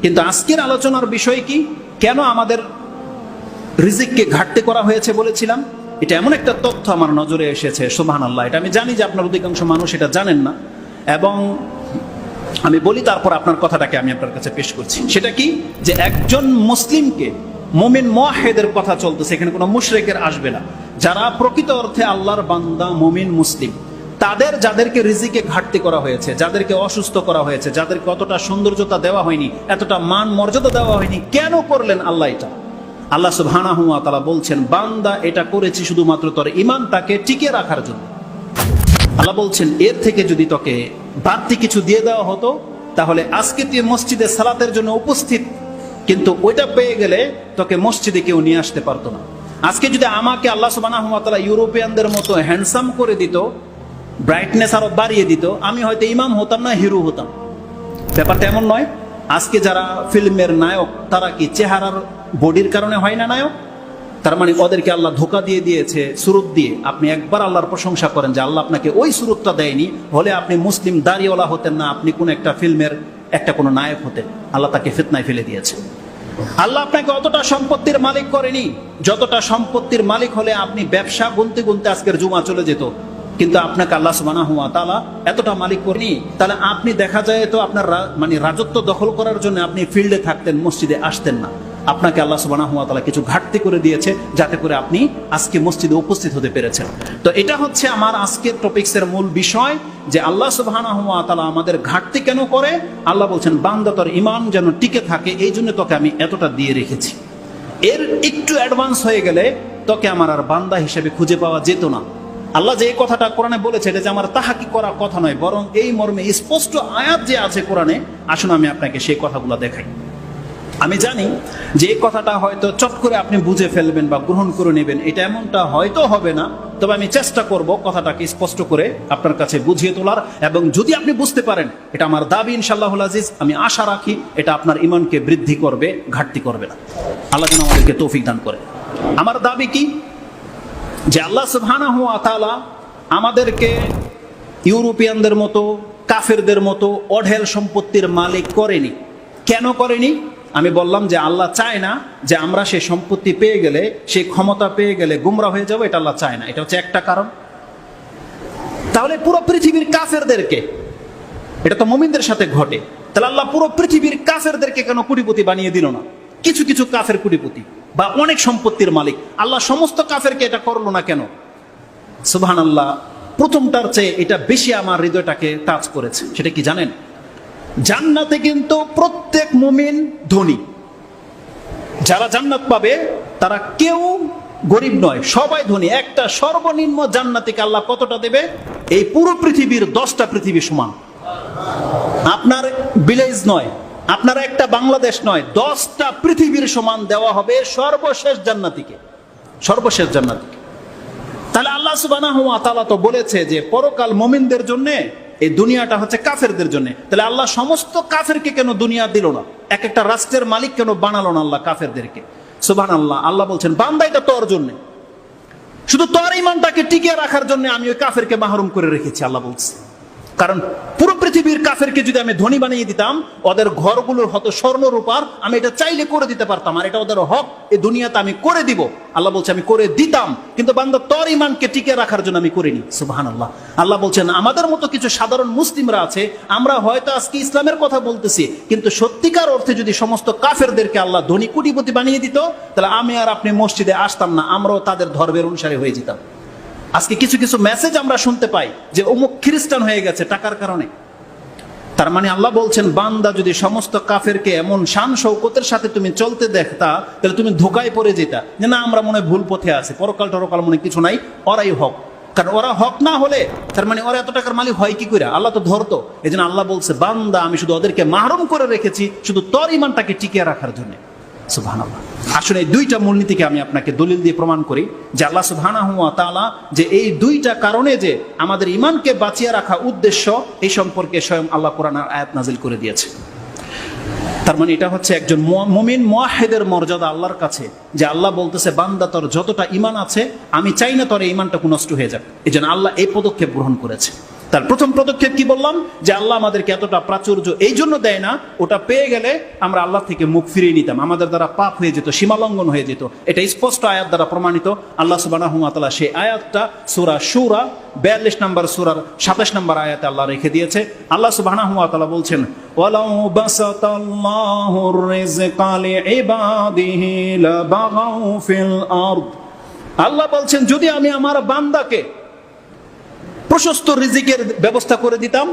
কিন্তু আজকের আলোচনার বিষয় কি, কেন আমাদের রিজিককে ঘাটতি করা হয়েছে বলেছিলাম। এটা এমন একটা তথ্য আমার নজরে এসেছে, সুবহানাল্লাহ। এটা আমি জানি যে আপনার অধিকাংশ মানুষ এটা জানেন না, এবং আমি বলি তারপর আপনার কথাটাকে আমি আপনার কাছে পেশ করছি। সেটা কি, যে একজন মুসলিমকে, মুমিন মুওয়াহিদের কথা চলতেছে, এখানে কোনো মুশরিকের আসবে না। যারা প্রকৃত অর্থে আল্লাহর বান্দা মুমিন মুসলিম, তাদের যাদেরকে রিজিকে ঘাটতি করা হয়েছে, যাদেরকে অসুস্থ করা হয়েছে, যাদেরকে অতটা সৌন্দর্যতা দেওয়া হয়নি, এতটা মান মর্যাদা দেওয়া হয়নি, কেন করলেন আল্লাহ এটা? আল্লাহ সুবহানাহু ওয়া তাআলা বলছেন, বান্দা এটা করেছি শুধুমাত্র তোর ঈমানটাকে টিকে রাখার জন্য। আল্লাহ বলছেন, এর থেকে যদি তোকে বাড়তি কিছু দিয়ে দেওয়া হতো, তাহলে আজকে তুই মসজিদে সালাতের জন্য উপস্থিত, কিন্তু ওইটা পেয়ে গেলে তোকে মসজিদে কেউ নিয়ে আসতে পারতো না। আজকে যদি আমাকে আল্লাহ সুবহানাহু ওয়া তাআলা ইউরোপিয়ানদের মতো হ্যান্ডসাম করে দিত, ব্রাইটনেস আরো বাড়িয়ে দিত, আমি হয়তো ইমাম হতাম না, হিরো হতাম। ব্যাপারটা এমন নয়। আজকে যারা ফিল্মের নায়ক, তারা কি চেহারার বডির কারণে হয় না নায়ক? তার মানে ওদেরকে আল্লাহ ধোঁকা দিয়ে দিয়েছে সুরত দিয়ে। আপনি একবার আল্লাহর প্রশংসা করেন যে আল্লাহ আপনাকে ওই সুরতটা দেয়নি, হলে আপনি মুসলিম দাড়িওয়ালা হতেন না, আপনি কোন একটা ফিল্মের একটা কোনো নায়ক হতেন। আল্লাহ তাকে ফিতনায় ফেলে দিয়েছে। আল্লাহ আপনাকে অতটা সম্পত্তির মালিক করেনি যতটা সম্পত্তির মালিক হলে আপনি ব্যবসা গুনতে গুনতে আজকের জুমা চলে যেত, কিন্তু আপনাকে আল্লাহ সুবহানাহু ওয়া তাআলা এতটা মালিক করেনি। তাহলে আপনি দেখা যায় তো আপনার মানে রাজত্ব দখল করার জন্য আপনি ফিল্ডে থাকতেন, মসজিদে আসতেন না। আপনাকে আল্লাহ সুবহানাহু ওয়া তাআলা কিছু ঘাটতি করে দিয়েছে, যাতে করে আপনি আজকে মসজিদে উপস্থিত হতে পেরেছেন। তো এটা হচ্ছে আমার আজকের টপিকসের মূল বিষয়, যে আল্লাহ সুবহানাহু ওয়া তাআলা আমাদের ঘাটতি কেন করে। আল্লাহ বলছেন, বান্দা তোর ঈমান যেন টিকে থাকে, এই জন্য তোকে আমি এতটা দিয়ে রেখেছি। এর একটু অ্যাডভান্স হয়ে গেলে তোকে আমার আর বান্দা হিসেবে খুঁজে পাওয়া যেত না। আল্লাহ যে কথাটা কোরআনে বলেছে, এটা যে আমার তাহাকি করা কথা নয়, বরং এই মর্মে স্পষ্ট আয়াত যে আছে কোরআনে। আসুন আমি আপনাকে সেই কথাগুলো দেখাই। আমি জানি যে এই কথাটা হয়তো চট করে আপনি বুঝে ফেলবেন বা গ্রহণ করে নেবেন, এটা এমনটা হয়তো হবে না। তবে আমি চেষ্টা করব কথাটাকে স্পষ্ট করে আপনার কাছে বুঝিয়ে তোলার, এবং যদি আপনি বুঝতে পারেন, এটা আমার দাবি ইনশাআল্লাহুল আজিজ, আমি আশা রাখি এটা আপনার ঈমানকে বৃদ্ধি করবে, ঘাটতি করবে না। আল্লাহ যেন আমাদেরকে তৌফিক দান করে। আমার দাবি কি, যে আল্লাহ সুবহানাহু ওয়া তাআলা আমাদেরকে ইউরোপিয়ানদের মতো, কাফেরদের মতো অঢেল সম্পত্তির মালিক করেনি। কেন করেনি? আমি বললাম যে আল্লাহ চায় না যে আমরা সেই সম্পত্তি পেয়ে গেলে, সেই ক্ষমতা পেয়ে গেলে গুমরা হয়ে যাবো, এটা আল্লাহ চায় না। এটা হচ্ছে একটা কারণ। তাহলে পুরো পৃথিবীর কাফেরদেরকে, এটা তো মুমিনদের সাথে ঘটে, তাহলে আল্লাহ পুরো পৃথিবীর কাফেরদেরকে কেন কোটিপতি বানিয়ে দিল না? কিছু কিছু কাফের কোটিপতি বা অনেক সম্পত্তির মালিক, আল্লাহ সমস্ত কাফেরকে এটা করলো না কেন? সুবহানাল্লাহ, প্রথমটার চেয়ে এটা বেশি আমার হৃদয়টাকে টাচ করেছে। সেটা কি জানেন? জান্নাতে কিন্তু প্রত্যেক মুমিন ধনী। যারা জান্নাত পাবে তারা কেউ গরিব নয়, সবাই ধনী। একটা সর্বনিম্ন জান্নাতিকে আল্লাহ কতটা দেবে? এই পুরো পৃথিবীর 10টা পৃথিবী সমান। আপনার ভিলেজ নয়, আপনার একটা বাংলাদেশ নয়, 10টা পৃথিবীর সমান দেওয়া হবে সর্বশেষ জান্নাতিকে, সর্বশেষ জান্নাতিকে। তাহলে আল্লাহ সুবহানাহু ওয়া তাআলা তো বলেছে যে পরকাল মুমিনদের জন্য, এই দুনিয়াটা হচ্ছে কাফেরদের জন্য। তাহলে আল্লাহ সমস্ত কাফেরকে কেন দুনিয়া দিল না? এক একটা রাষ্ট্রের মালিক কেন বানালো না আল্লাহ কাফেরদেরকে? সুবহানাল্লাহ, আল্লাহ বলছেন, বান্দা এটা তোর জন্য, শুধু তোর ঈমানটাকে টিকিয়ে রাখার জন্য আমি ওই কাফেরকে মাহরুম করে রেখেছি। আল্লাহ বলছে, কারণ পুরো পৃথিবীর কাফেরকে যদি আমি ধনী বানিয়ে দিতাম, ওদের ঘরগুলোর হতো স্বর্ণ রূপার, আমি এটা চাইলে করে দিতে পারতাম, আর এটা ওদের হক, এই দুনিয়াতে আমি করে দিব। আল্লাহ বলছে আমি করে দিতাম, কিন্তু বান্দা তোর ঈমানকে টিকে রাখার জন্য আমি করিনি। সুবহানাল্লাহ। আল্লাহ বলছেন, আমাদের মতো কিছু সাধারণ মুসলিমরা আছে, আমরা হয়তো আজকে ইসলামের কথা বলতেছি, কিন্তু সত্যিকার অর্থে যদি সমস্ত কাফেরদেরকে আল্লাহ ধনী কোটিপতি বানিয়ে দিত, তাহলে আমি আর আপনি মসজিদে আসতাম না, আমরাও তাদের ধর্মের অনুসারী হয়ে যেতাম। আজকে কিছু কিছু মেসেজ আমরা শুনতে পাই যে অমুক খ্রিস্টান হয়ে গেছে টাকার কারণে। তার মানে আল্লাহ বলছেন, বান্দা যদি সমস্ত কাফেরকে এমন শান শৌকতের সাথে তুমি চলতে দেখতা, তাহলে তুমি ধোকায় পড়ে যেতা যে না, আমরা মনে ভুল পথে আছি, পরকাল টরকাল মনে কিছু নাই, ওরাই হক। কারণ ওরা হক না হলে তার মানে ওরা এত টাকার মালিক হয় কি করে? আল্লাহ তো ধরতো। এই জন্য আল্লাহ বলছে, বান্দা আমি শুধু ওদেরকে মাহরুম করে রেখেছি শুধু তোর ঈমানটাকে টিকিয়ে রাখার জন্য। সুবহানাল্লাহ। আসলে এই দুইটা মূলনীতিকে আমি আপনাকে দলিল দিয়ে প্রমাণ করি যে আল্লাহ সুবহানাহু ওয়া তাআলা যে এই দুইটা কারণে যে আমাদের ঈমানকে বাঁচিয়ে রাখা উদ্দেশ্য, এই সম্পর্কে স্বয়ং আল্লাহ কোরআনের আয়াত নাজিল করে দিয়েছে। তার মানে এটা হচ্ছে একজন মুমিন মুওয়াহিদের মর্যাদা আল্লাহর কাছে, যে আল্লাহ বলতেছে, বান্দা তোর যতটা ঈমান আছে আমি চাই না তোর ঈমানটা নষ্ট হয়ে যাক। এই জন্য আল্লাহ এই পদক্ষেপ গ্রহণ করেছে। তার প্রথম পদক্ষেপ কি বললাম, যে আল্লাহ আমাদেরকে এতটা প্রাচুর্য এই জন্য দেয় না, ওটা পেয়ে গেলে আমরা আল্লাহ থেকে মুখ ফিরিয়ে নিতাম, আমাদের দ্বারা পাপ হয়ে যেত, সীমালঙ্ঘন হয়ে যেত। এটা স্পষ্ট আয়াত দ্বারা প্রমাণিত। আল্লাহ সুবহানাহু ওয়া তাআলা সেই আয়াতটা সূরা শুরা 42 নম্বর সূরার 27 নম্বর আয়াতে আল্লাহ রেখে দিয়েছে। আল্লাহ সুবহানাহু ওয়া তাআলা বলছেন, ওয়ালাউ বাসাতাল্লাহুর রিজকা লিইবাদিহি লাবাগাউ ফিল আরদ। আল্লাহ বলছেন, যদি আমি আমার বান্দাকে প্রশস্ত রিজিকের ব্যবস্থা করে দিতাম,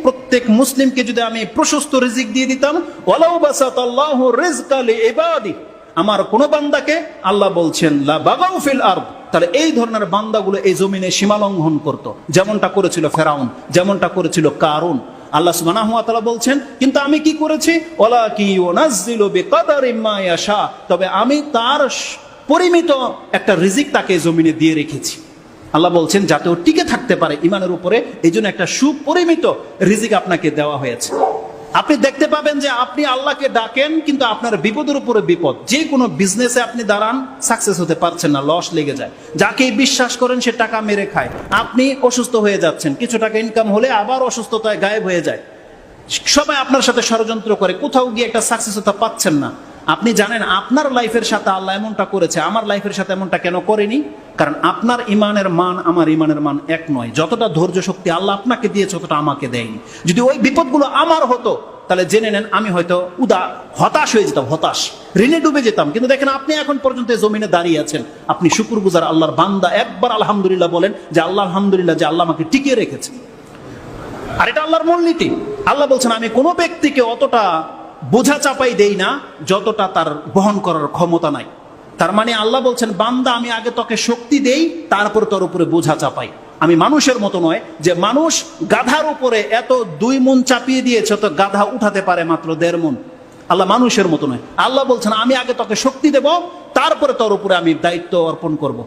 প্রত্যেক মুসলিমকে যদি আমি প্রশস্ত রিজিক দিয়ে দিতাম, ওয়ালাউ বাসাতাল্লাহু রিজকা লিইবাদি, আমার কোন বান্দাকে আল্লাহ বলছেন লা বাগাউ ফিল আরদ, তাহলে এই ধরনের বান্দাগুলো এই জমিনে সীমালঙ্ঘন করত, যেমনটা করেছিল ফেরাউন, যেমনটা করেছিল কারুন। আল্লাহ সুবহানাহু ওয়া তাআলা বলছেন, কিন্তু আমি কি করেছি, ওয়ালাকি ইউনাজ্জিলু বিকাদারি মা ইয়াশা, তবে আমি তার পরিমিত একটা রিজিক তাকে জমিনে দিয়ে রেখেছি। আল্লাহ বলছেন যাতে ও টিকে থাকতে পারে ইমানের উপরে, এই জন্য একটা সুপরিমিত রিজিক আপনাকে দেওয়া হয়েছে। আপনি দেখতে পাবেন যে আপনি আল্লাহকে ডাকেন, কিন্তু আপনার বিপদের উপরে বিপদ। যে কোনো বিজনেসে আপনি দাঁড়ান, সাকসেস হতে পারছেন না, লস লেগে যায়। যাকে বিশ্বাস করেন সে টাকা মেরে খায়। আপনি অসুস্থ হয়ে যাচ্ছেন, কিছু টাকা ইনকাম হলে আবার অসুস্থতায় গায়েব হয়ে যায়। সবাই আপনার সাথে ষড়যন্ত্র করে, কোথাও গিয়ে একটা সাকসেস হতে পাচ্ছেন না। আপনি জানেন আপনার লাইফের সাথে আল্লাহ এমনটা করেছে, আমার লাইফের সাথে এমনটা কেন করেনি? কারণ আপনার ইমানের মান আমার ইমানের মান এক নয়। যতটা ধৈর্য শক্তি আল্লাহ আপনাকে দিয়েছে ততটা আমাকে দেয়নি। যদি ওই বিপদগুলো আমার হতো, তাহলে জেনে নেন আমি হয়তো হতাশ হয়ে যেতাম, ঋণে ডুবে যেতাম। কিন্তু দেখেন আপনি এখন পর্যন্ত জমিনে দাঁড়িয়ে আছেন, আপনি শুকরগুজার আল্লাহর বান্দা। একবার আলহামদুলিল্লাহ বলেন যে আল্লাহ আলহামদুলিল্লাহ যে আল্লাহ আমাকে টিকিয়ে রেখেছে। আর এটা আল্লাহর মূলনীতি। আল্লাহ বলছেন আমি কোনো ব্যক্তিকে অতটা বোঝা চাপাই দেই না যতটা তার বহন করার ক্ষমতা নাই। তার মানে আল্লাহ বলছেন, বান্দা আমি আগে তোকে শক্তি দেই, তারপর তোর উপরে বোঝা চাপাই। আমি মানুষের মতো নয় যে মানুষ গাধার উপরে এত 2 মণ চাপিয়ে দিয়েছে, তো গাধা উঠাতে পারে মাত্র 1.5 মণ। আল্লাহ মানুষের মতো নয়। আল্লাহ বলছেন আমি আগে তোকে শক্তি দেব, তারপরে তোর উপরে আমি দায়িত্ব অর্পণ করব।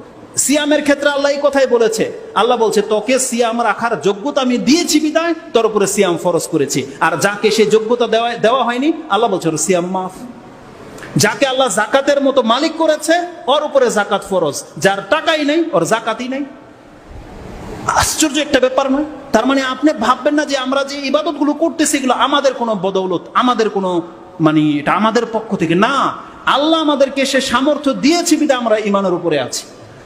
সিয়ামের ক্ষেত্রে আল্লাহ এই কথাই বলেছে। আল্লাহ বলছে তোকে সিয়াম রাখার যোগ্যতা আমি দিয়েছি বিদায় তোর উপরে সিয়াম ফরজ করেছি। আর যাকে সেই যোগ্যতা দেওয়া হয়নি, আল্লাহ বলছে সিয়াম মাফ। যাকে আল্লাহ জাকাতের মতো মালিক করেছে ওর উপরে জাকাত ফরজ, যার টাকাই নেই ওর জাকাতই নেই। আশ্চর্য একটা ব্যাপার নয়? তার মানে আপনি ভাববেন না যে আমরা যে ইবাদত গুলো করতেছি এগুলো আমাদের কোনো বদৌলত, আমাদের কোনো এটা আমাদের পক্ষ থেকে না। আল্লাহ আমাদেরকে সে সামর্থ্য দিয়েছে বিধায় আমরা ইমানের উপরে আছি।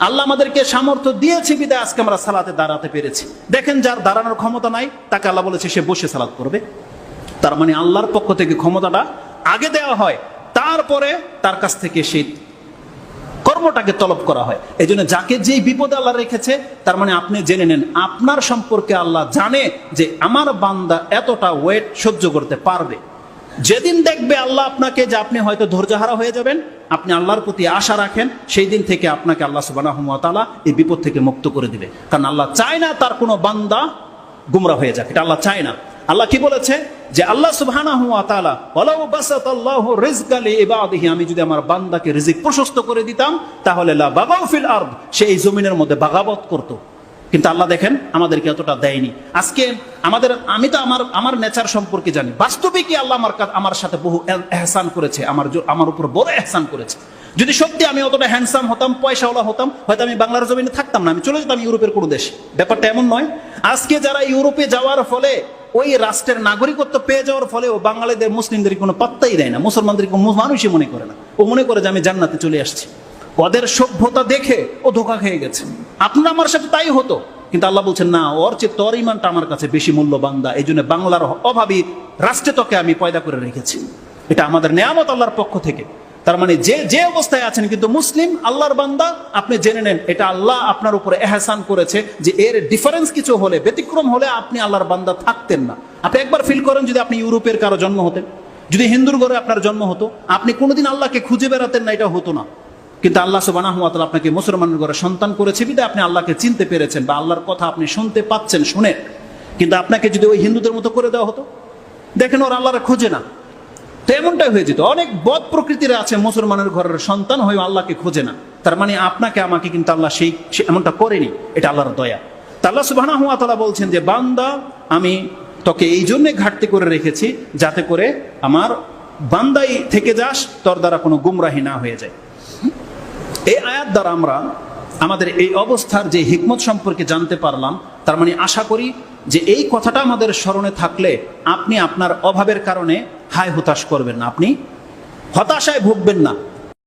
আল্লাহ আমাদেরকে সামর্থ্য দিয়েছে বিধায় আজকে আমরা সালাতে দাঁড়াতে পেরেছি। দেখেন যার দাঁড়ানোর ক্ষমতা নাই তাকে আল্লাহ বলেছে সে বসে সালাত করবে। তার মানে আল্লাহর পক্ষ থেকে ক্ষমতাটা আগে দেওয়া হয়, তারপরে তার কাছ থেকে সেই কর্মটাকে তলব করা হয়। এই জন্য যাকে যেই বিপদে আল্লাহ রেখেছে, তার মানে আপনি জেনে নেন আপনার সম্পর্কে আল্লাহ জানে যে আমার বান্দা এতটা ওয়েট সহ্য করতে পারবে। যেদিন দেখবে আল্লাহ আপনাকে যে আপনি হয়তো ধৈর্যহারা হয়ে যাবেন, আপনি আল্লাহর প্রতি আশা রাখেন, সেই দিন থেকে আপনাকে আল্লাহ সুবহানাহু ওয়া তাআলা এই বিপদ থেকে মুক্ত করে দিবে। কারণ আল্লাহ চায় না তার কোনো বান্দা গুমরাহ হয়ে যাক, এটা আল্লাহ চায় না। আল্লাহ কি বলেছে যে আল্লাহ সুবহানাহু ওয়া তাআলা ওয়ালাউ বাসাতাল্লাহু রিজকা লিইবাদিহি, আমি যদি আমার বান্দাকে রিজিক প্রশস্ত করে দিতাম তাহলে লা বাগাউ ফিল আরদ, সে এই জমিনের মধ্যে বাগাবত করত। কিন্তু আল্লাহ দেখেন আমাদেরকে এতটা দেয়নি। আজকে আমি তো আমার নেচার সম্পর্কে জানি। বাস্তবিকই আল্লাহ আমার সাথে বহু এহসান করেছে, আমার উপর বড় এহসান করেছে। যদি সত্যি আমি অতটা হ্যান্ডসাম হতাম, পয়সাওয়ালা হতাম, হয়তো আমি বাংলার জমিনে থাকতাম না, আমি চলে যেতাম ইউরোপের কোনো দেশে। ব্যাপারটা এমন নয়। আজকে যারা ইউরোপে যাওয়ার ফলে ওই রাষ্ট্রের নাগরিকত্ব পেয়ে যাওয়ার ফলে ও বাঙালিদের মুসলিমদের কোনো পাত্তাই দেয় না, মুসলমানদের মানুষই মনে করে না। ও মনে করে যে আমি জান্নাতে চলে আসছি। ওদের সভ্যতা দেখে ও ধোঁকা খেয়ে গেছে। আপনার আমার সাথে তাই হতো, কিন্তু আল্লাহ বলছেন না, ওর চেয়ে তোর ইমানটা আমার কাছে বেশি মূল্যবান। এই জন্য বাংলার অভাবী রাষ্ট্রে তোকে আমি পয়দা করে রেখেছি। এটা আমাদের নেয়ামত আল্লাহর পক্ষ থেকে। তার মানে যে অবস্থায় আছেন কিন্তু মুসলিম আল্লাহর বান্দা, আপনি জেনে নেন এটা আল্লাহ আপনার উপরে এহসান করেছে যে এর ডিফারেন্স কিছু হলে, ব্যতিক্রম হলে আপনি আল্লাহর বান্দা থাকতেন না। আপনি একবার ফিল করেন, যদি আপনি ইউরোপের কারো জন্ম হতেন, যদি হিন্দুর ঘরে আপনার জন্ম হতো, আপনি কোনোদিন আল্লাহকে খুঁজে বেড়াতেন না, এটা হতো না। কিন্তু আল্লাহ সুবহানাহু ওয়া তাআলা আপনাকে মুসলমানের ঘরে সন্তান করেছে বিধায় আপনি আল্লাহকে চিনতে পেরেছেন বা আল্লাহর কথা আপনি শুনতে পাচ্ছেন শুনে। কিন্তু আপনাকে যদি ওই হিন্দুদের মতো করে দেওয়া হতো, দেখেন ওরা আল্লাহরে খোঁজে না, তো এমনটাই হয়ে যেত। অনেক বদ প্রকৃতির আছে মুসলমানের ঘরের সন্তান হয়ে আল্লাহকে খোঁজে না। তার মানে আপনাকে আমাকে কিন্তু আল্লাহ এমনটা করেনি, এটা আল্লাহর দয়া। তা আল্লাহ সুবহানাহু ওয়া তাআলা বলছেন যে বান্দা আমি তোকে এই জন্যে ঘাটতি করে রেখেছি যাতে করে আমার বান্দাই থেকে যাস, তোর দ্বারা কোনো গুমরাহি না হয়ে যায়। এই আয়াত দ্বারা আমরা আমাদের এই অবস্থার যে হিকমত সম্পর্কে জানতে পারলাম, তার মানে আশা করি যে এই কথাটা আমাদের স্মরণে থাকলে আপনি আপনার অভাবের কারণে হায় হতাশ করবেন না, আপনি হতাশায় ভুগবেন না।